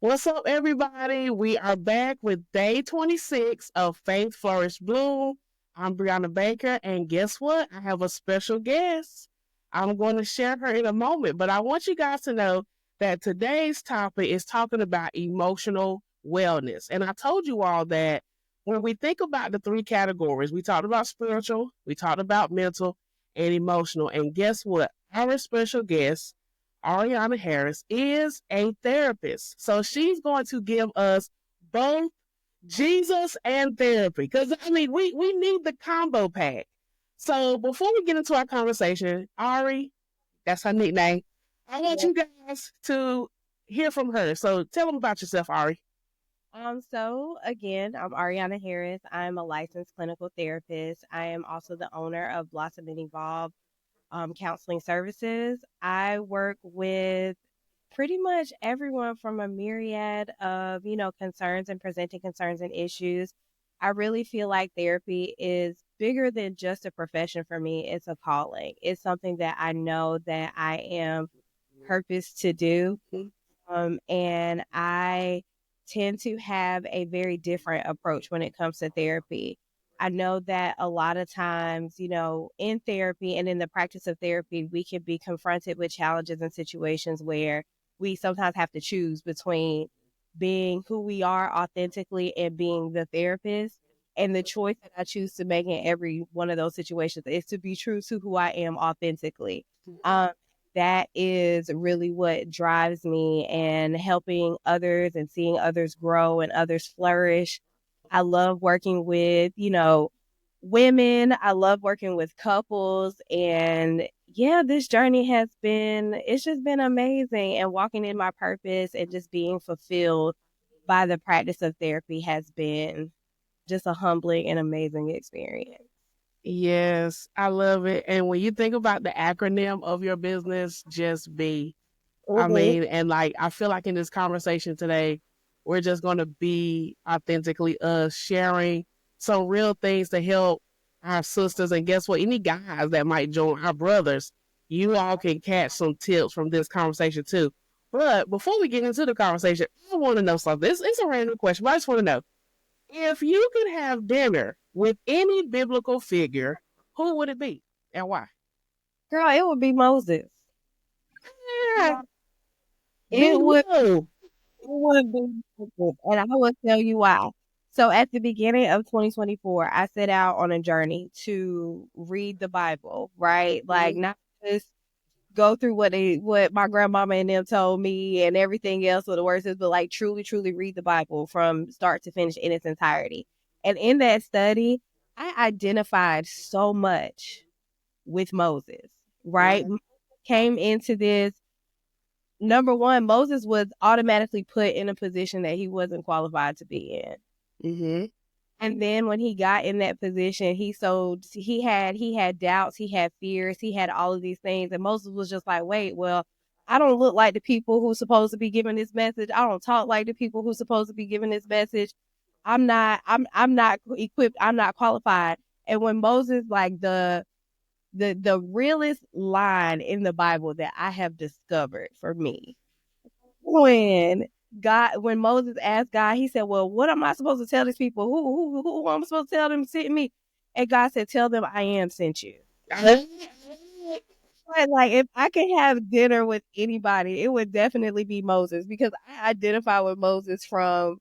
What's up, everybody? We are back with day 26 of Faith, Flourish, Bloom. I'm Brianna Baker, and guess what? I have a special guest. I'm going to share her in a moment, but I want you guys to know that today's topic is talking about emotional wellness. And I told you all that when we think about the three categories, we talked about spiritual, we talked about mental, and emotional. And guess what? Our special guest, Ari Harris, is a therapist. So she's going to give us both Jesus and therapy. Because, we need the combo pack. So before we get into our conversation, Ari, that's her nickname, I want you guys to hear from her. So tell them about yourself, Ari. So again, I'm Ariana Harris. I'm a licensed clinical therapist. I am also the owner of Blossom and Evolve Counseling Services. I work with pretty much everyone from a myriad of, concerns and presenting concerns and issues. I really feel like therapy is bigger than just a profession for me. It's a calling. It's something that I know that I am purposed to do. And I tend to have a very different approach when it comes to therapy. I know that a lot of times, in therapy and in the practice of therapy, we can be confronted with challenges and situations where we sometimes have to choose between being who we are authentically and being the therapist. And the choice that I choose to make in every one of those situations is to be true to who I am authentically. Um, that is really what drives me and helping others and seeing others grow and others flourish. I love working with, women. I love working with couples. And yeah, this journey it's just been amazing. And walking in my purpose and just being fulfilled by the practice of therapy has been just a humbling and amazing experience. Yes, I love it. And when you think about the acronym of your business, just be, Mm-hmm. I feel like in this conversation today, we're just going to be authentically us, sharing some real things to help our sisters. And guess what? Any guys that might join our brothers, you all can catch some tips from this conversation too. But before we get into the conversation, I want to know something. It's a random question, but I just want to know if you could have dinner with any biblical figure, who would it be and why? Girl, it would be Moses. Yeah, It big would Woo. It would be good, and I will tell you why. So at the beginning of 2024, I set out on a journey to read the Bible, right? Like not just go through what my grandmama and them told me and everything else what the word says, but like truly, truly read the Bible from start to finish in its entirety. And in that study, I identified so much with Moses, right? Came into this number one, Moses was automatically put in a position that he wasn't qualified to be in. Mm-hmm. And then when he got in that position, he had doubts, he had fears, he had all of these things. And Moses was just like, wait, well, I don't look like the people who's supposed to be giving this message. I don't talk like the people who's supposed to be giving this message. I'm not equipped, I'm not qualified. And when Moses, like the realest line in the Bible that I have discovered for me, when when Moses asked God, he said, well, what am I supposed to tell these people? Who am I supposed to tell them sent me? And God said, tell them I am sent you. But like if I could have dinner with anybody, it would definitely be Moses because I identify with Moses from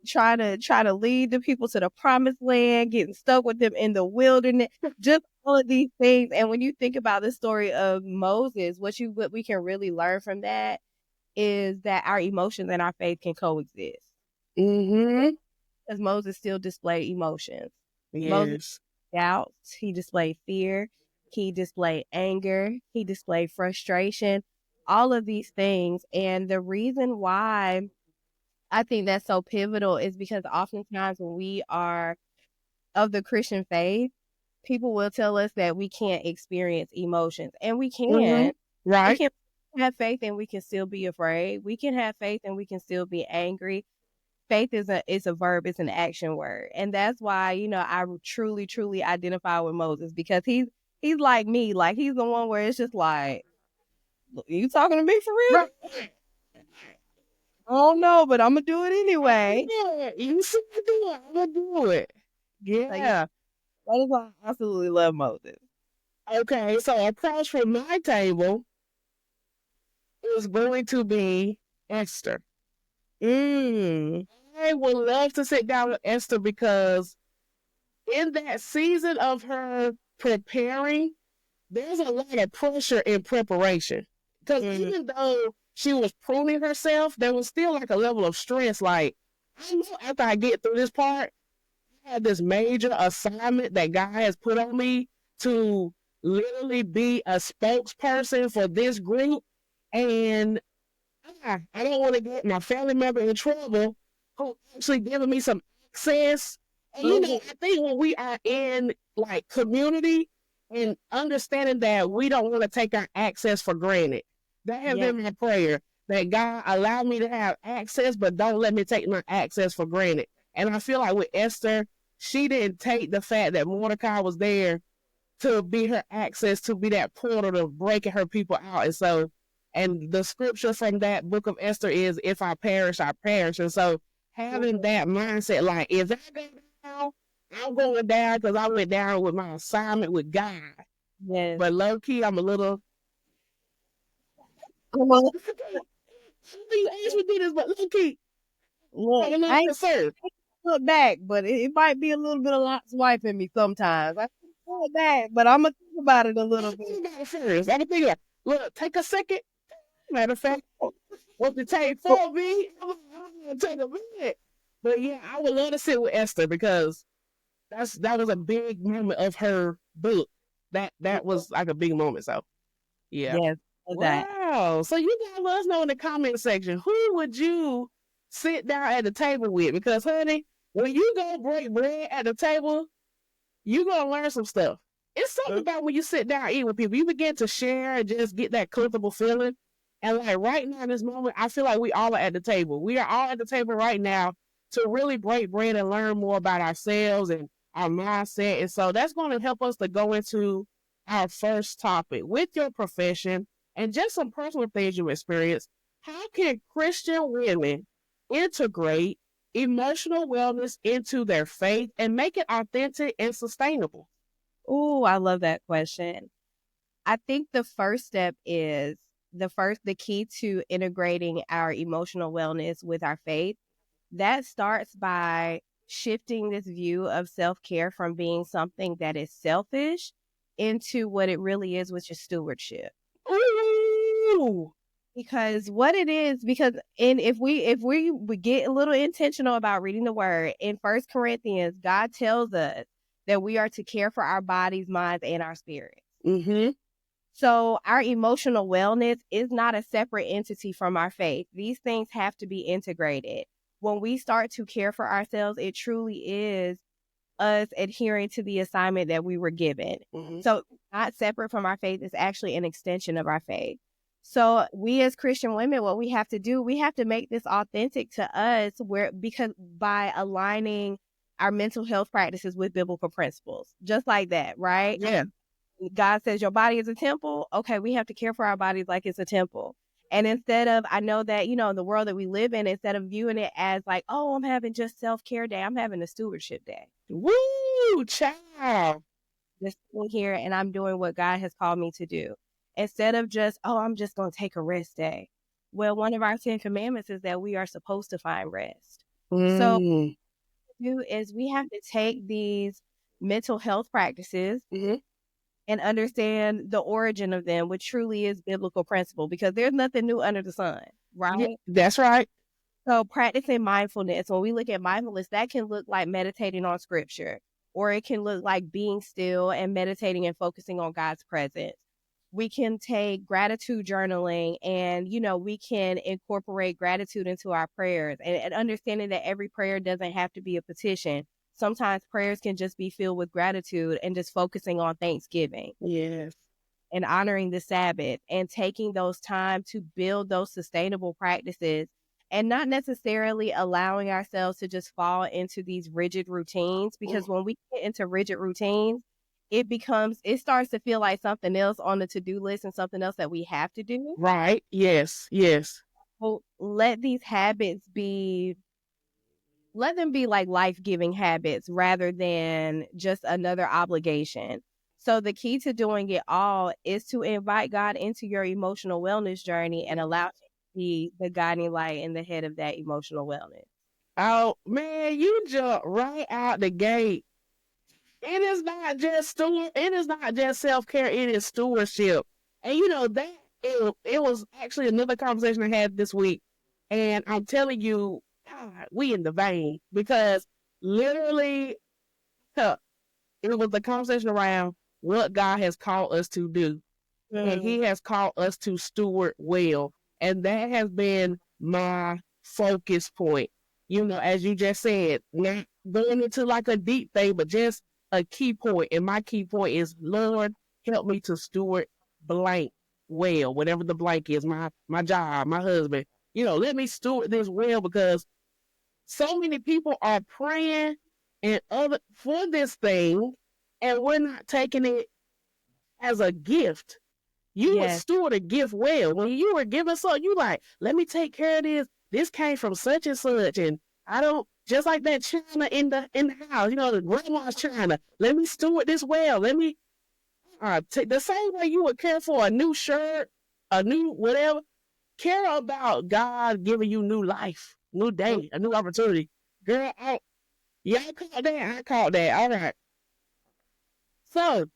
trying to lead the people to the promised land, getting stuck with them in the wilderness, just all of these things. And when you think about the story of Moses, what we can really learn from that is that our emotions and our faith can coexist. Mm-hmm. Because Moses still displayed emotions. Moses Yes. doubts, he displayed fear, he displayed anger, he displayed frustration, all of these things. And the reason why I think that's so pivotal is because oftentimes when we are of the Christian faith, people will tell us that we can't experience emotions. And we Mm-hmm. can. We Right. can have faith and we can still be afraid. We can have faith and we can still be angry. Faith is a verb, it's an action word. And that's why, I truly, truly identify with Moses because he's like me. Like he's the one where it's just like, you talking to me for real? Right. don't know, but I'm gonna do it anyway. Yeah, you should do it. I'm gonna do it. So yeah, Yeah. that is why I absolutely love Moses. Okay, so across from my table is going to be Esther. Mm. I would love to sit down with Esther because in that season of her preparing, there's a lot of pressure in preparation. Because even though she was pruning herself, there was still like a level of stress. Like, I know after I get through this part, I had this major assignment that God has put on me to literally be a spokesperson for this group. And I don't want to get my family member in trouble who actually giving me some access. And I think when we are in like community and understanding that we don't want to take our access for granted, that has been my prayer that God allow me to have access, but don't let me take my access for granted. And I feel like with Esther, she didn't take the fact that Mordecai was there to be her access, to be that portal to breaking her people out. And so, and the scripture from that book of Esther is, if I perish, I perish. And so having that mindset, like, if I go down, I'm going down because I went down with my assignment with God. Yes. But low key, I'm a little, you asked me to do this, but low key, I'm a little concerned. Look back, but it might be a little bit of lot swiping me sometimes. I look back, but I'm gonna think about it a little bit. Think about it first. I'm thinking, look, take a second. Matter of fact, what the take for me, I'm gonna take a minute. But yeah, I would love to sit with Esther because that was a big moment of her book. That was like a big moment. So yeah. Yes. Wow. So you guys let us know in the comment section, who would you sit down at the table with? Because honey, when you go break bread at the table, you're gonna learn some stuff. It's something about when you sit down and eat with people, you begin to share and just get that comfortable feeling. And like right now in this moment, I feel like we all are at the table. We are all at the table right now to really break bread and learn more about ourselves and our mindset. And so that's going to help us to go into our first topic with your profession and just some personal things you experience. How can Christian women integrate emotional wellness into their faith and make it authentic and sustainable? Oh, I love that question. I think the first step is the key to integrating our emotional wellness with our faith. That starts by shifting this view of self-care from being something that is selfish into what it really is, which is stewardship. Ooh. Because what it is, if we get a little intentional about reading the word in 1 Corinthians, God tells us that we are to care for our bodies, minds, and our spirits. Mm-hmm. So our emotional wellness is not a separate entity from our faith. These things have to be integrated. When we start to care for ourselves, it truly is us adhering to the assignment that we were given. Mm-hmm. So not separate from our faith, is actually an extension of our faith. So we as Christian women, what we have to do, we have to make this authentic to us because by aligning our mental health practices with biblical principles, just like that, right? Yeah. God says your body is a temple. Okay, we have to care for our bodies like it's a temple. And instead of, I know that, the world that we live in, instead of viewing it as like, oh, I'm having just self-care day, I'm having a stewardship day. Woo, child. Just sitting here and I'm doing what God has called me to do. Instead of just, oh, I'm just going to take a rest day. Well, one of our 10 commandments is that we are supposed to find rest. So what we do is we have to take these mental health practices and understand the origin of them, which truly is biblical principle, because there's nothing new under the sun, right? Yeah, that's right. So practicing mindfulness, when we look at mindfulness, that can look like meditating on scripture, or it can look like being still and meditating and focusing on God's presence. We can take gratitude journaling and, we can incorporate gratitude into our prayers and understanding that every prayer doesn't have to be a petition. Sometimes prayers can just be filled with gratitude and just focusing on Thanksgiving. Yes. And honoring the Sabbath and taking those time to build those sustainable practices and not necessarily allowing ourselves to just fall into these rigid routines, because when we get into rigid routines, it starts to feel like something else on the to-do list and something else that we have to do. Right. Yes. Yes. So let these habits be let them be like life-giving habits rather than just another obligation. So the key to doing it all is to invite God into your emotional wellness journey and allow him to be the guiding light and the head of that emotional wellness. Oh man, you jump right out the gate. It is not just it is not just self-care, it is stewardship. And you know that it was actually another conversation I had this week. And I'm telling you, God, we in the vein because literally huh, it was the conversation around what God has called us to do. And Mm, he has called us to steward well. And that has been my focus point. You know, as you just said, not going into like a deep thing, but just a key point. And my key point is, Lord, help me to steward blank well, whatever the blank is, my job, my husband. You know, let me steward this well because so many people are praying and other for this thing, and we're not taking it as a gift. You would yes. steward a gift well. When you were giving something, you like, let me take care of this. This came from such and such, and I don't just like that china in the house. You know, the grandma's china. Let me steward this well. Let me take the same way you would care for a new shirt, a new whatever. Care about God giving you new life, new day, a new opportunity. Girl, y'all caught that. I caught that. All right. So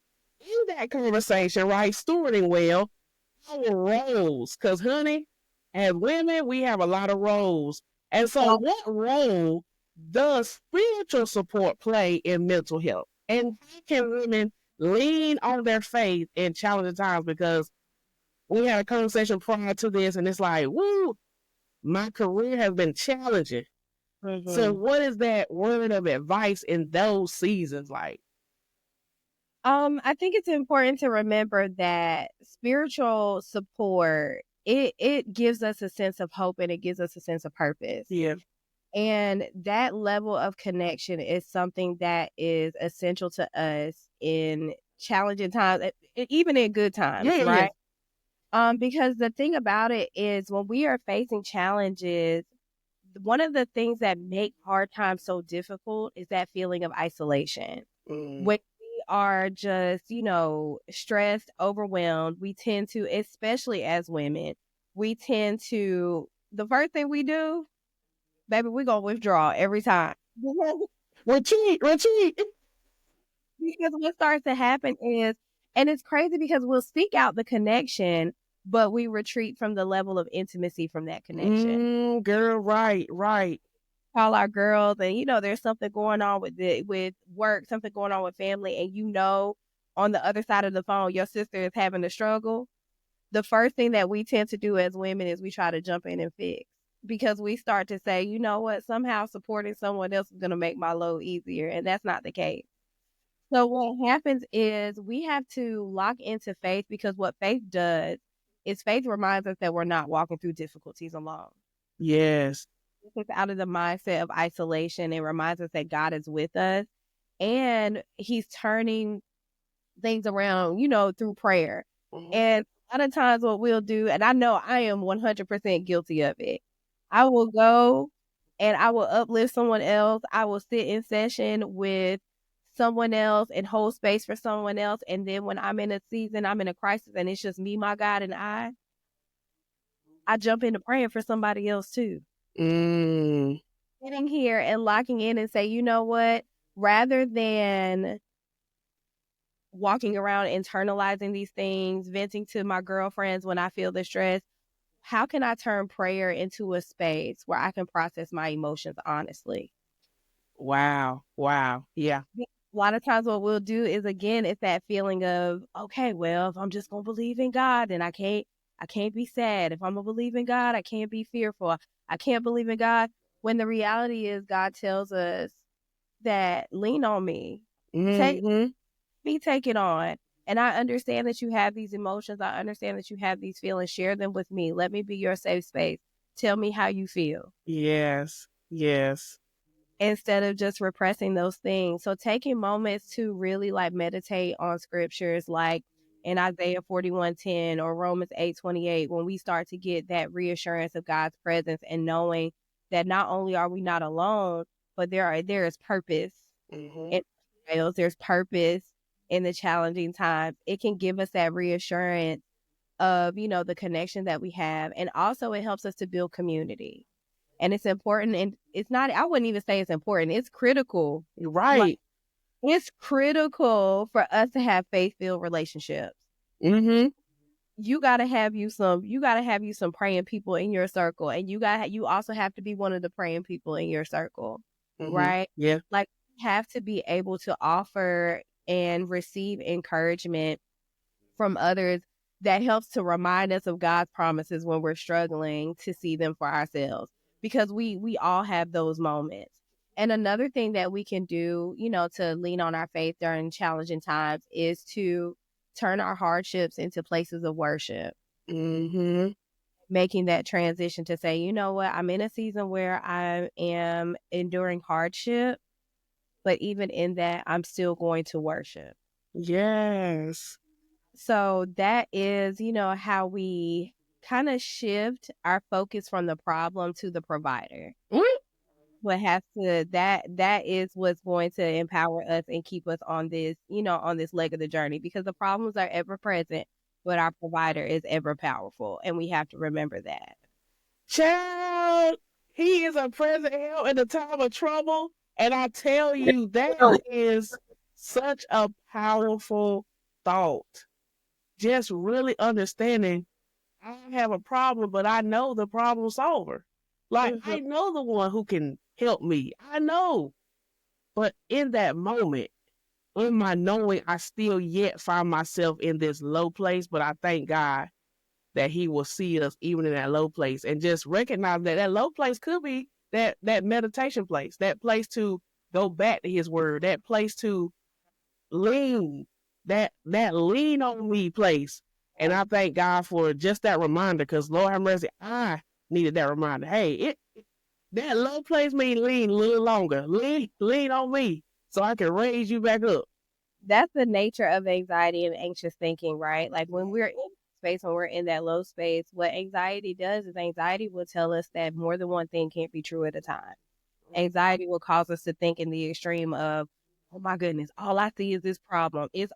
in that conversation, right, stewarding well, our roles. Because, honey, as women, we have a lot of roles. And so, what role does spiritual support play in mental health? And how can women lean on their faith in challenging times? Because we had a conversation prior to this, and it's like, woo, my career has been challenging. So, Mm-hmm. what is that word of advice in those seasons like? I think it's important to remember that spiritual support it gives us a sense of hope and it gives us a sense of purpose. Yeah. And that level of connection is something that is essential to us in challenging times, even in good times, Yeah. right? Because the thing about it is when we are facing challenges, one of the things that make hard times so difficult is that feeling of isolation. Mm. When we are just, stressed, overwhelmed, we tend to, especially as women, we tend to, the first thing we do, baby, we're going to withdraw every time. Retreat, retreat. Because what starts to happen is, and it's crazy because we'll seek out the connection, but we retreat from the level of intimacy from that connection. Girl, right, right. Call our girls, and there's something going on with work, something going on with family, and on the other side of the phone, your sister is having a struggle. The first thing that we tend to do as women is we try to jump in and fix because we start to say, you know what, somehow supporting someone else is going to make my load easier, and that's not the case. So what happens is we have to lock into faith because what faith does is faith reminds us that we're not walking through difficulties alone. Yes. It's out of the mindset of isolation. It reminds us that God is with us and he's turning things around, through prayer. Mhm. And a lot of times what we'll do, and I know I am 100% guilty of it, I will go and I will uplift someone else. I will sit in session with someone else and hold space for someone else. And then when I'm in a season, I'm in a crisis and it's just me, my God, and I jump into praying for somebody else too. Mm. Sitting here and locking in and say, you know what? Rather than walking around internalizing these things, venting to my girlfriends when I feel the stress, how can I turn prayer into a space where I can process my emotions honestly? Wow. Wow. Yeah. A lot of times what we'll do is again, it's that feeling of, okay, well, if I'm just gonna believe in God, then I can't be sad. If I'm gonna believe in God, I can't be fearful. I can't believe in God. When the reality is God tells us that lean on me. Take Mm-hmm. me take it on. And I understand that you have these emotions. I understand that you have these feelings. Share them with me. Let me be your safe space. Tell me how you feel Yes. Yes. instead of just repressing those things. So taking moments to really like meditate on scriptures like in Isaiah 41:10 or Romans 8:28, when we start to get that reassurance of God's presence and knowing that not only are we not alone, but there is purpose Mm-hmm. in trials, there's purpose in the challenging times. It can give us that reassurance of, the connection that we have. And also it helps us to build community. And it's important, and it's not, I wouldn't even say it's important. It's critical. Like, Right. it's critical for us to have faith-filled relationships. Mm-hmm. You gotta have you some praying people in your circle, and you also have to be one of the praying people in your circle, Mm-hmm. right? Yeah. Like, you have to be able to offer and receive encouragement from others that helps to remind us of God's promises when we're struggling to see them for ourselves, because we all have those moments. And another thing that we can do, to lean on our faith during challenging times is to turn our hardships into places of worship, Mm-hmm. making that transition to say, you know what, I'm in a season where I am enduring hardship, but even in that, I'm still going to worship. Yes. So that is, how we kind of shift our focus from the problem to the provider. Mm-hmm. What has to that is what's going to empower us and keep us on this, on this leg of the journey, because the problems are ever present, but our provider is ever powerful, and we have to remember that. Child, he is a present help in the time of trouble. And I tell you, that is such a powerful thought. Just really understanding I have a problem, but I know the problem solver. Like, Mhm. I know the one who can help me. I know. But in that moment, in my knowing, I still yet find myself in this low place. But I thank God that he will see us even in that low place, and just recognize that that low place could be that meditation place, that place to go back to his word, that place to lean, that lean on me place. And I thank God for just that reminder, because Lord have mercy, I needed that reminder. Hey, that low place means lean a little longer. Lean on me so I can raise you back up. That's the nature of anxiety and anxious thinking, right? Like, when we're in space, when we're in that low space, what anxiety does is anxiety will tell us that more than one thing can't be true at a time. Anxiety will cause us to think in the extreme of, oh my goodness, all I see is this problem. It's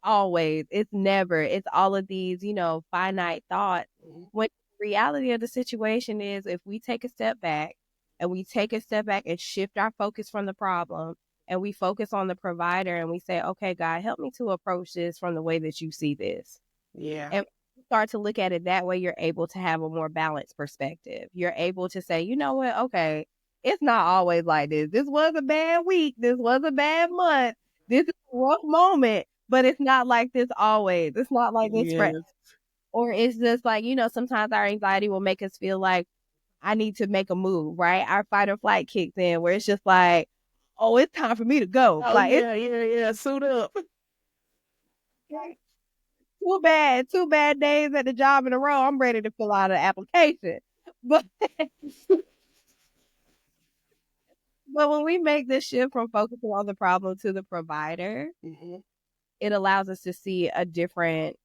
never, it's all of these, finite thoughts. When the reality of the situation is, if we take a step back and shift our focus from the problem, and we focus on the provider, and we say, okay, God, help me to approach this from the way that you see this. Yeah. And start to look at it that way, you're able to have a more balanced perspective. You're able to say, you know what, okay, it's not always like this. This was a bad week. This was a bad month. This is a rough moment, but it's not like this always. It's not like this Yes. or it's just like, sometimes our anxiety will make us feel like I need to make a move, right? Our fight or flight kicks in, where it's just like, oh, it's time for me to go. Oh Like, it's yeah. Suit up. too bad days at the job in a row. I'm ready to fill out an application. But when we make this shift from focusing on the problem to the provider, Mm-hmm. it allows us to see a different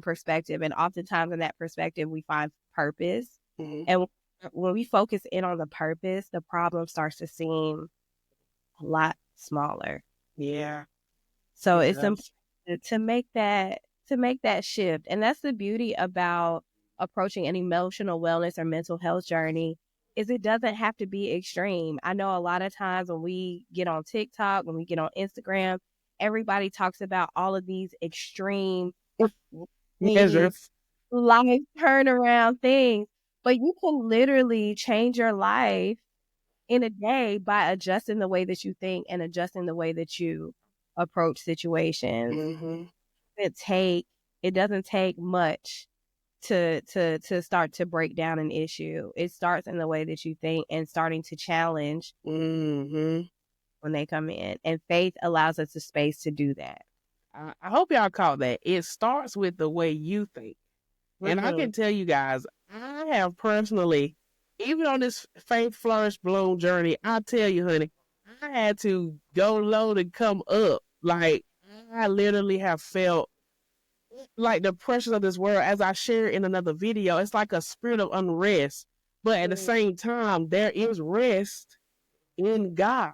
perspective. And oftentimes in that perspective, we find purpose. Mm-hmm. And when we focus in on the purpose, the problem starts to seem a lot smaller. Yeah. So It it's does. important to make that shift. And that's the beauty about approaching an emotional wellness or mental health journey, is it doesn't have to be extreme. I know a lot of times when we get on TikTok, when we get on Instagram, everybody talks about all of these extreme things, Measures. life turnaround things. But you can literally change your life in a day by adjusting the way that you think and adjusting the way that you approach situations. Mm-hmm. It doesn't take much to start to break down an issue. It starts in the way that you think and starting to challenge Mm-hmm. when they come in. And faith allows us the space to do that. I hope y'all caught that. It starts with the way you think. And I Mm-hmm. can tell you guys, I have personally, even on this Faith Flourish Bloom journey, I tell you, honey, I had to go low to come up. Like, I literally have felt like the pressures of this world, as I shared in another video, it's like a spirit of unrest. But at the same time, there is rest in God.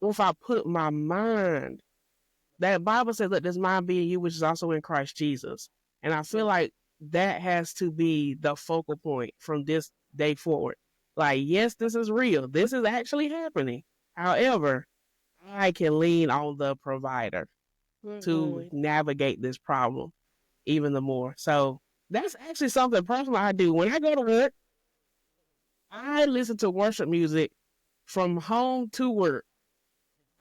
If I put my mind, that Bible says, let this mind be in you, which is also in Christ Jesus. And I feel like that has to be the focal point from this day forward. Like, yes, this is real. This is actually happening. However, I can lean on the provider to navigate this problem even the more. So that's actually something personal I do. When I go to work, I listen to worship music from home to work.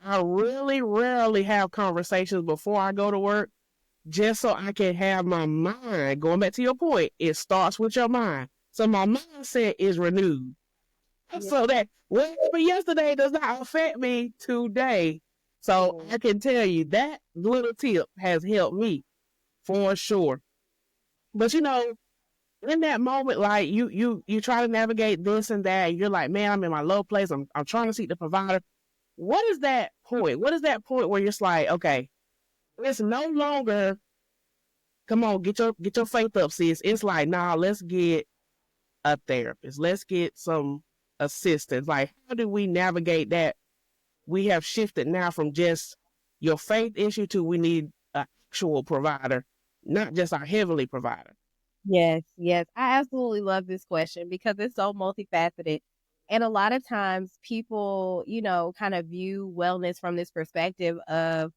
I really rarely have conversations before I go to work just so I can have my mind, going back to your point, it starts with your mind. So my mindset is renewed. So that what happened yesterday does not affect me today. So I can tell you that little tip has helped me for sure. But in that moment, like you try to navigate this and that, and you're like, man, I'm in my low place. I'm trying to seek the provider. What is that point? What is that point where you're just like, okay, it's no longer, come on, get your faith up, sis. It's like, nah, let's get a therapist. Let's get some assistance. Like, how do we navigate that? We have shifted now from just your faith issue to we need an actual provider, not just our heavenly provider. Yes, yes. I absolutely love this question because it's so multifaceted. And a lot of times people, kind of view wellness from this perspective of,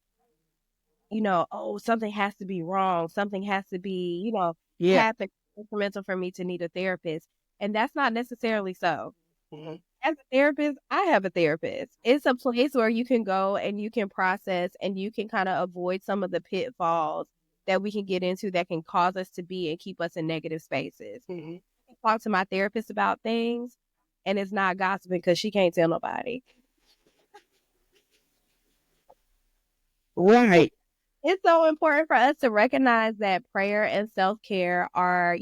oh, something has to be wrong. Something has to be, Yeah. happen instrumental for me to need a therapist. And that's not necessarily so. Mm-hmm. As a therapist, I have a therapist. It's a place where you can go and you can process and you can kind of avoid some of the pitfalls that we can get into that can cause us to be and keep us in negative spaces. Mm-hmm. I talk to my therapist about things and it's not gossiping because she can't tell nobody. Right. It's so important for us to recognize that prayer and self-care are,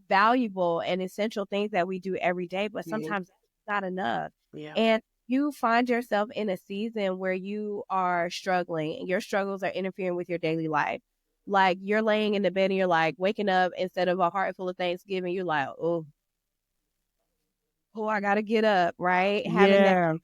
valuable and essential things that we do every day, but sometimes it's not enough. Yeah. And you find yourself in a season where you are struggling and your struggles are interfering with your daily life. Like you're laying in the bed and you're like waking up instead of a heart full of Thanksgiving, you're like, oh, I got to get up, right? Having that Yeah.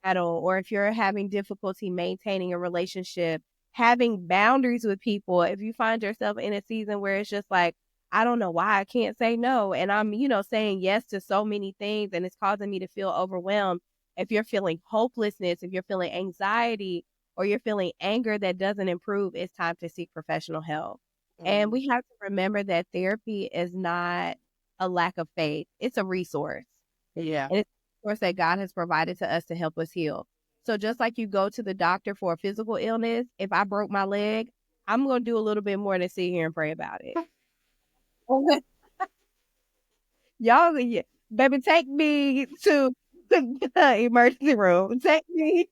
battle, or if you're having difficulty maintaining a relationship, having boundaries with people, if you find yourself in a season where it's just like, I don't know why I can't say no. And I'm, saying yes to so many things and it's causing me to feel overwhelmed. If you're feeling hopelessness, if you're feeling anxiety, or you're feeling anger that doesn't improve, it's time to seek professional help. And we have to remember that therapy is not a lack of faith, it's a resource. Yeah. And it's a resource that God has provided to us to help us heal. So just like you go to the doctor for a physical illness, if I broke my leg, I'm going to do a little bit more than sit here and pray about it. Okay. Y'all, baby, take me to the emergency room. Take me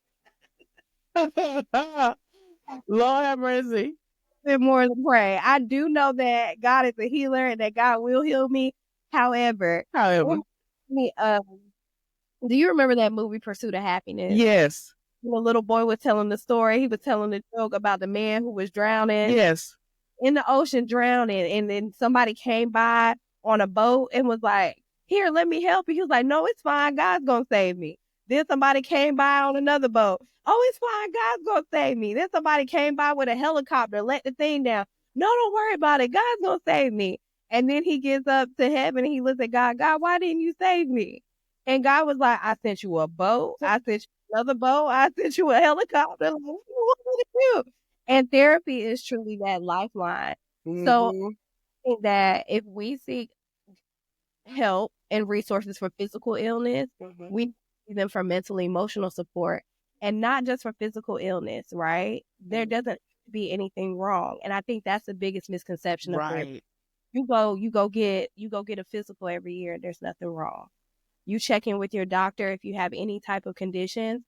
Lord have mercy. bit more than pray. I do know that God is a healer and that God will heal me. However, me, do you remember that movie Pursuit of Happiness? Yes. The little boy was telling the story. He was telling the joke about the man who was drowning. Yes. In the ocean drowning, and then somebody came by on a boat and was like, here, let me help you. He was like, no, it's fine. God's going to save me. Then somebody came by on another boat. Oh, it's fine. God's going to save me. Then somebody came by with a helicopter, let the thing down. No, don't worry about it. God's going to save me. And then he gets up to heaven and he looks at God. God, why didn't you save me? And God was like, I sent you a boat. I sent you another boat. I sent you a helicopter. Like, what do you want me to do? And therapy is truly that lifeline. So I think that if we seek help and resources for physical illness, we need them for mental emotional support and not just for physical illness, right? There doesn't be anything wrong. And I think that's the biggest misconception of therapy. You go get a physical every year, there's nothing wrong. You check in with your doctor if you have any type of conditions.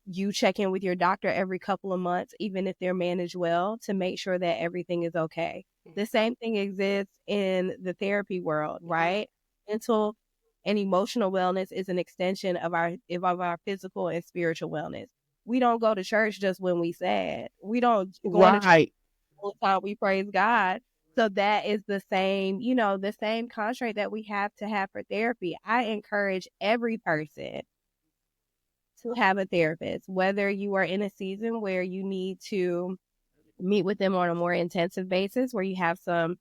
You check in with your doctor every couple of months, even if they're managed well, to make sure that everything is okay. The same thing exists in the therapy world, right? Mental and emotional wellness is an extension of our physical and spiritual wellness. We don't go to church just when we sad. We don't go to church whole time we praise God. So that is the same, the same contract that we have to have for therapy. I encourage every person to have a therapist, whether you are in a season where you need to meet with them on a more intensive basis, where you have some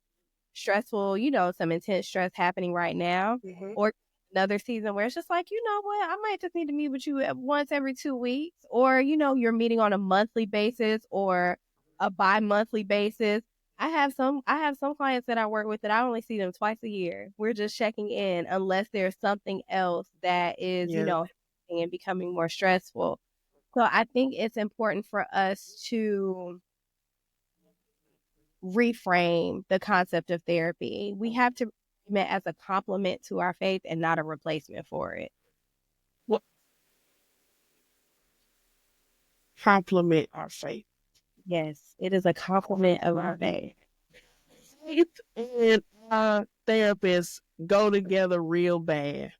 stressful, some intense stress happening right now, or another season where it's just like, you know what, I might just need to meet with you once every 2 weeks, or, you're meeting on a monthly basis or a bi-monthly basis. I have some clients that I work with that I only see them twice a year. We're just checking in unless there's something else that is, and becoming more stressful. So I think it's important for us to reframe the concept of therapy. We have to frame it as a complement to our faith and not a replacement for it. What complement our faith? Yes, it is a complement of our faith. Faith and our therapist go together real bad.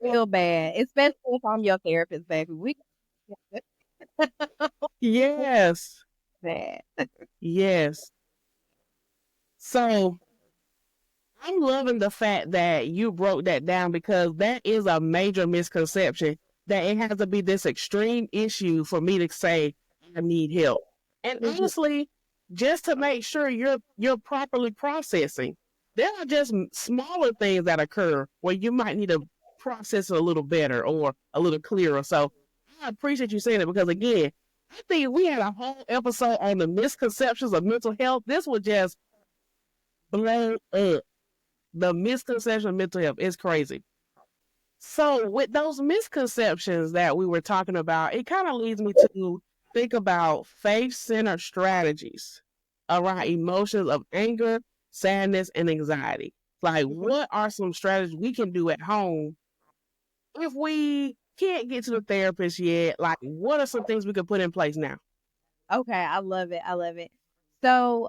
Real bad. Especially if I'm your therapist, baby. We Yes. bad. Yes. So I'm loving the fact that you broke that down because that is a major misconception that it has to be this extreme issue for me to say I need help. And honestly, just to make sure you're properly processing, there are just smaller things that occur where you might need to process it a little better or a little clearer. So I appreciate you saying it because again, I think we had a whole episode on the misconceptions of mental health. This was just blown up. The misconception of mental health is crazy. So, with those misconceptions that we were talking about, it kind of leads me to think about faith centered strategies around emotions of anger, sadness, and anxiety. Like, what are some strategies we can do at home if we can't get to the therapist yet? Like, what are some things we could put in place now? Okay, I love it. I love it. So,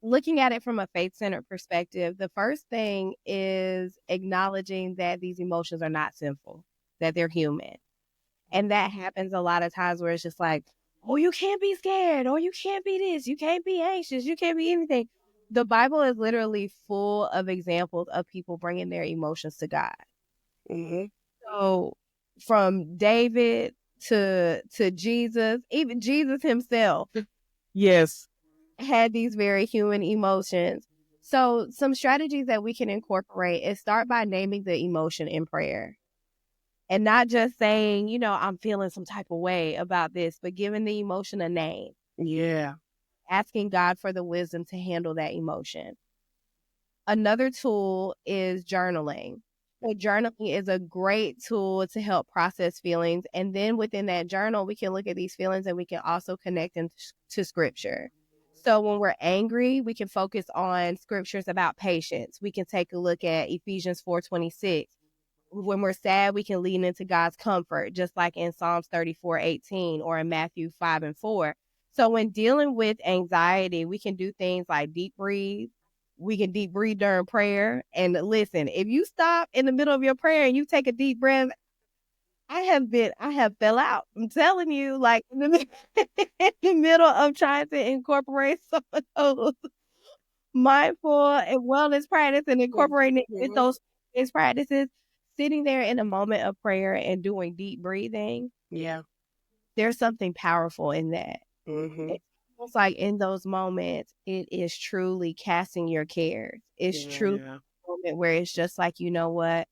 looking at it from a faith centered perspective, the first thing is acknowledging that these emotions are not sinful, that they're human. And that happens a lot of times where it's just like, oh, you can't be scared, or you can't be this, you can't be anxious, you can't be anything. The Bible is literally full of examples of people bringing their emotions to God. Mm-hmm. So from David to Jesus, even Jesus himself Yes. had these very human emotions. So some strategies that we can incorporate is start by naming the emotion in prayer. And not just saying, I'm feeling some type of way about this, but giving the emotion a name. Yeah. Asking God for the wisdom to handle that emotion. Another tool is journaling. So journaling is a great tool to help process feelings. And then within that journal, we can look at these feelings and we can also connect them to scripture. So when we're angry, we can focus on scriptures about patience. We can take a look at Ephesians 4:26. When we're sad, we can lean into God's comfort, just like in Psalms 34:18 or in Matthew 5:4. So when dealing with anxiety, we can do things like deep breathe. We can deep breathe during prayer. And listen, if you stop in the middle of your prayer and you take a deep breath, I have fell out. I'm telling you, like in the, in the middle of trying to incorporate some of those mindful and wellness practice and incorporating it with those wellness practices, sitting there in a moment of prayer and doing deep breathing, Yeah. there's something powerful in that. Mm-hmm. It's almost like in those moments, it is truly casting your cares. It's truly a moment where it's just like, you know what?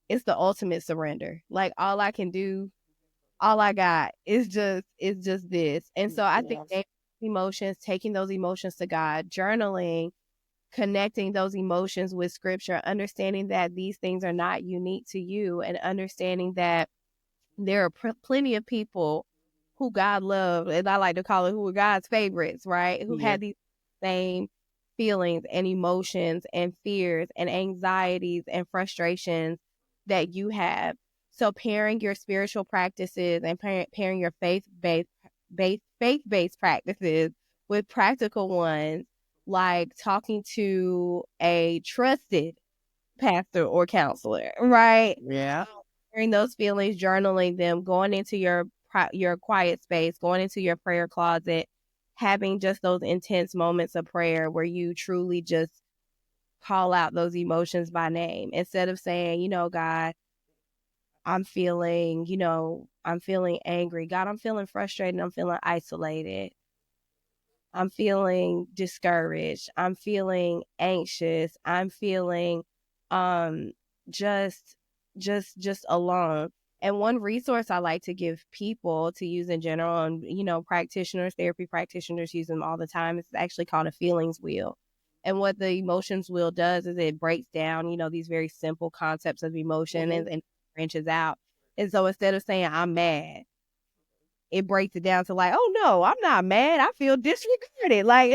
It's the ultimate surrender. Like all I can do, all I got is just this. And so I think emotions, taking those emotions to God, journaling, connecting those emotions with scripture, understanding that these things are not unique to you, and understanding that there are plenty of people who God loved, and I like to call it who were God's favorites, right? Who had these same feelings and emotions and fears and anxieties and frustrations that you have. So pairing your spiritual practices and pairing your faith-based practices with practical ones, like talking to a trusted pastor or counselor, right? Yeah. Sharing those feelings, journaling them, going into your quiet space, going into your prayer closet, having just those intense moments of prayer where you truly just call out those emotions by name instead of saying, God, I'm feeling angry. God, I'm feeling frustrated. I'm feeling isolated. I'm feeling discouraged. I'm feeling anxious. I'm feeling um just just alone. And one resource I like to give people to use in general, and practitioners, therapy practitioners use them all the time, it's actually called a feelings wheel. And what the emotions wheel does is it breaks down, these very simple concepts of emotion and branches out. And so instead of saying I'm mad, it breaks it down to like, oh no, I'm not mad. I feel disregarded. Like,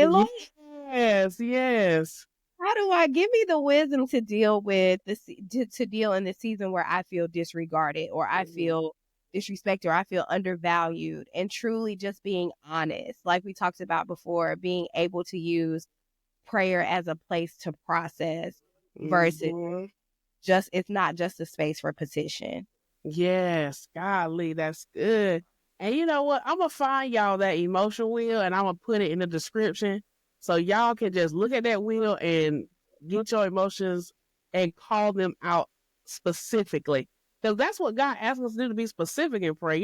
Yes. how do I give me the wisdom to deal with this, to deal in the season where I feel disregarded or I feel disrespected or I feel undervalued, and truly just being honest, like we talked about before, being able to use prayer as a place to process versus just, it's not just a space for petition. Yes, golly, that's good. And you know what? I'm gonna find y'all that emotion wheel, and I'm gonna put it in the description so y'all can just look at that wheel and get your emotions and call them out specifically. Because that's what God asks us to do, to be specific in prayer.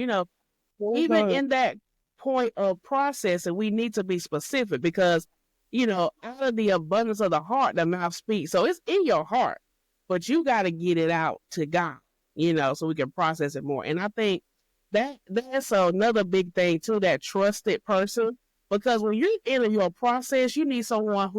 Even in that point of processing, we need to be specific because, out of the abundance of the heart, the mouth speaks. So it's in your heart, but you got to get it out to God, so we can process it more. And I think that's another big thing too, that trusted person, because when you're in your process, you need someone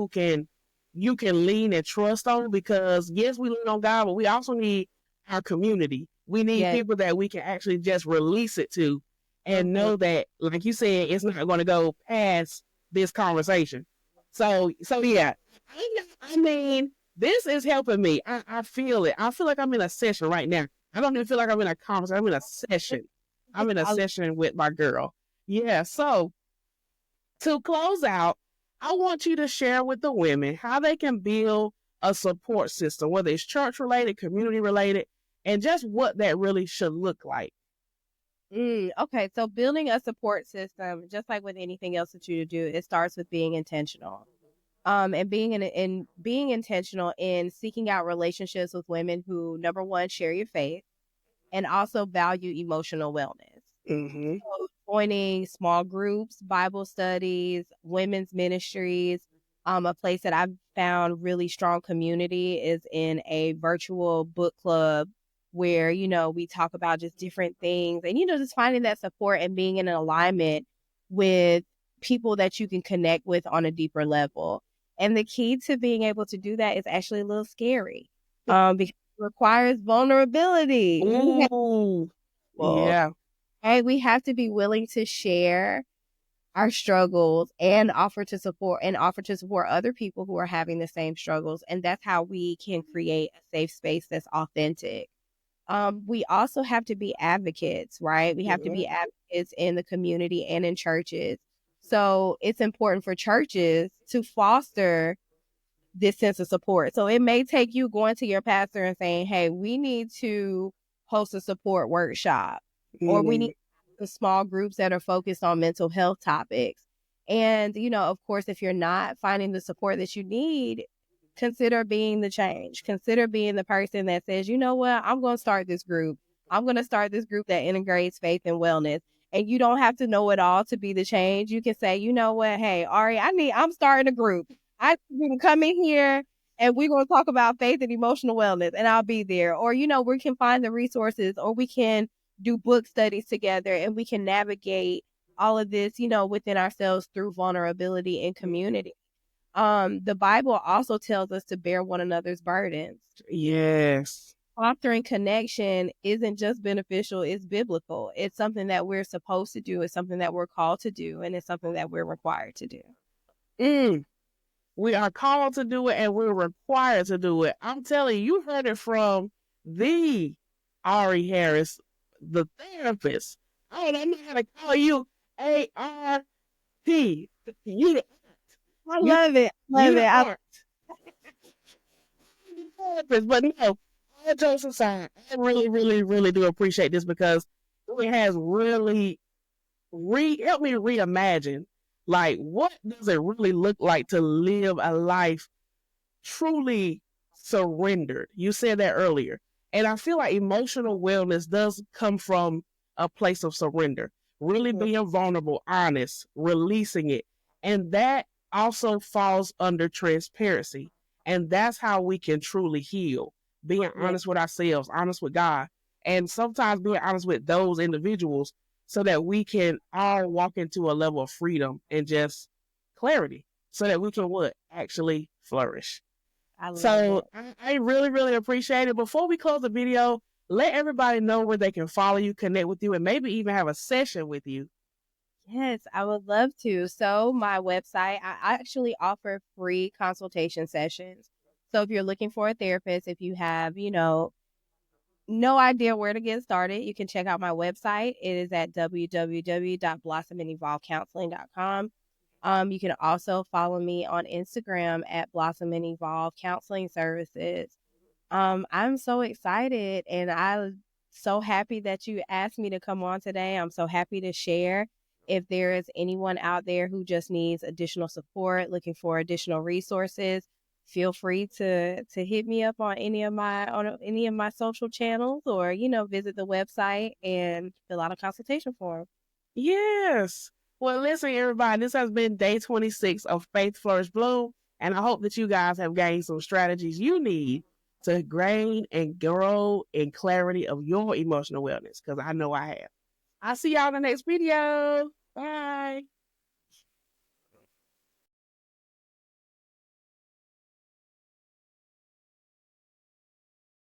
you can lean and trust on, because yes, we lean on God, but we also need our community. We need people that we can actually just release it to and know that, like you said, it's not going to go past this conversation. So yeah, I mean, this is helping me. I feel it. I feel like I'm in a session right now. I don't even feel like I'm in a conversation. I'm in a session. I'm in a session with my girl. Yeah. So to close out, I want you to share with the women how they can build a support system, whether it's church related, community related, and just what that really should look like. Okay, so building a support system, just like with anything else that you do, it starts with being intentional. And being intentional in seeking out relationships with women who, number one, share your faith and also value emotional wellness. So joining small groups, Bible studies, women's ministries. A place that I've found really strong community is in a virtual book club where, we talk about just different things and, just finding that support and being in an alignment with people that you can connect with on a deeper level. And the key to being able to do that is actually a little scary because it requires vulnerability. Ooh, yeah. Hey, we have to be willing to share our struggles and offer to support other people who are having the same struggles. And that's how we can create a safe space that's authentic. We also have to be advocates, right? We have to be advocates in the community and in churches. So it's important for churches to foster this sense of support. So it may take you going to your pastor and saying, hey, we need to host a support workshop, or we need small groups that are focused on mental health topics. And, of course, if you're not finding the support that you need, consider being the change. Consider being the person that says, you know what, I'm going to start this group. I'm going to start this group that integrates faith and wellness. And you don't have to know it all to be the change. You can say, you know what, hey, Ari, I'm starting a group. I can come in here and we're going to talk about faith and emotional wellness, and I'll be there. Or, we can find the resources, or we can do book studies together, and we can navigate all of this, within ourselves through vulnerability and community. The Bible also tells us to bear one another's burdens. Yes. Fostering connection isn't just beneficial, it's biblical. It's something that we're supposed to do. It's something that we're called to do, and it's something that we're required to do. We are called to do it, and we're required to do it. I'm telling you, you heard it from the Ari Harris, the therapist. I don't know how to call you. A-R-T. You the I love it. Love it. art. Therapist, but no, all jokes aside, I really, really, really do appreciate this, because it has really helped me reimagine Like, what does it really look like to live a life truly surrendered? You said that earlier. And I feel like emotional wellness does come from a place of surrender, really Mhm. being vulnerable, honest, releasing it. And that also falls under transparency. And that's how we can truly heal, being Yeah, honest with ourselves, honest with God, and sometimes being honest with those individuals so that we can all walk into a level of freedom and just clarity so that we can what? Actually flourish. I love So it. I really, really appreciate it. Before we close the video, let everybody know where they can follow you, connect with you, and maybe even have a session with you. Yes, I would love to. So, my website, I actually offer free consultation sessions. So, if you're looking for a therapist, if you have, no idea where to get started, you can check out my website. It is at www.blossomandEvolveCounseling.com. You can also follow me on Instagram at Blossom and Evolve Counseling Services. I'm so excited and I'm so happy that you asked me to come on today. I'm so happy to share. If there is anyone out there who just needs additional support, looking for additional resources, feel free to hit me up on any of my social channels or visit the website and fill out a consultation form. Yes. Well, listen, everybody, this has been day 26 of Faith Flourish Bloom. And I hope that you guys have gained some strategies you need to gain and grow in clarity of your emotional wellness, because I know I have. I'll see y'all in the next video. Bye.